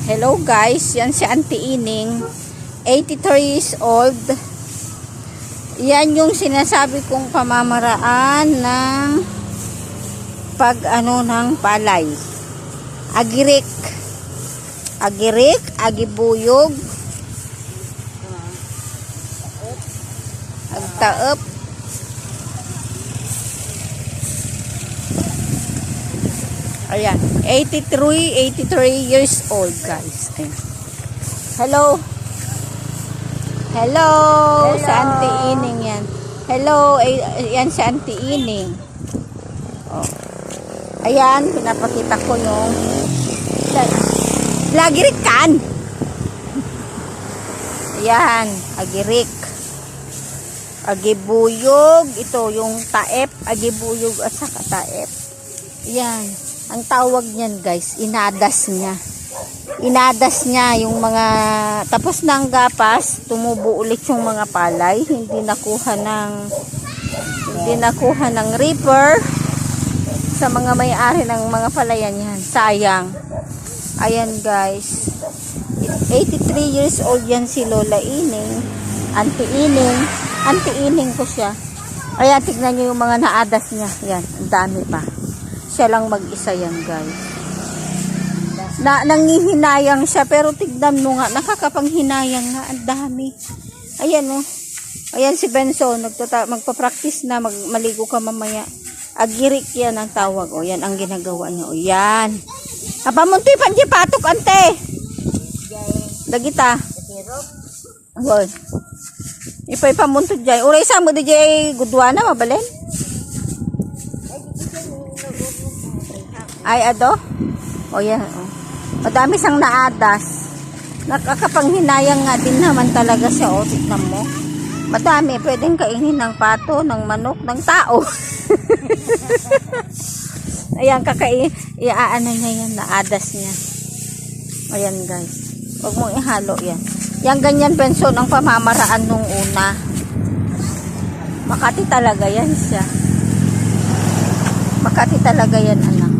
Hello guys, yan si Auntie Ining, 83 years old. Yan yung sinasabi kong pamamaraan ng ng palay. Agirik, agibuyog, agtaep, ayan, 83 years old guys. Ayan. Hello, si Auntie Ining yan. Hello, yan si Auntie Ining. Oh. Ayan, pinapakita ko yung lagirik kan. Ayan, agirik, agibuyog, ito yung taep, agibuyog at saka taep. Ayan, ang tawag niyan guys, inadas niya yung mga, tapos ng gapas, tumubo ulit yung mga palay, hindi nakuha ng reaper sa mga may-ari ng mga palayan yan. Sayang. Ayan guys, 83 years old yan si Lola Ining, Auntie Ining ko siya. Ayan, tignan nyo yung mga naadas niya. Yan, ang dami pa. Siya lang mag-isa yan guys. Nangihinayang siya, pero tignan mo nga, nakakapanghinayang nga, ang dami. Ayan oh. Ayan si Benzo, magpa-practice na, maligo ka mamaya. Agirik yan ang tawag. O yan ang ginagawa niya. O yan. Kapamunti panji patok ante. Dagita. Hoy. Ipay pamunto jay. Uray sa mo DJ gudwana mabalen. Ay ado. O yan. O. Madami sang naadas. Nakakapanghinayang nga din naman talaga siya. O tignan mo. Madami, pwedeng kainin ng pato, ng manok, ng tao. Ayan, iaano niya yan, naadas niya. Ayan guys. Huwag mong ihalo yan. Yan ganyan pensyon ang pamamaraan nung una. Makati talaga yan siya. Makati talaga yan anak.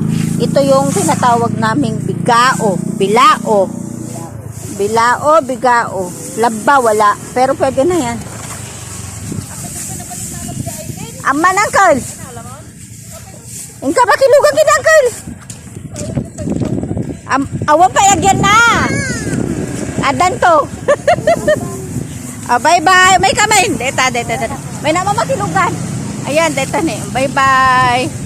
Ito yung tinatawag naming bigao, bilao. Bilao, bigao. Labba, wala. Pero pwede na yan. Aman, Uncle. Ingka pa kilugan kita, Uncle. Awan pa yagyan na. Adan to. Bye-bye. May kamay. Deta. May nama makilugan. Ayan, deta ni. Bye-bye.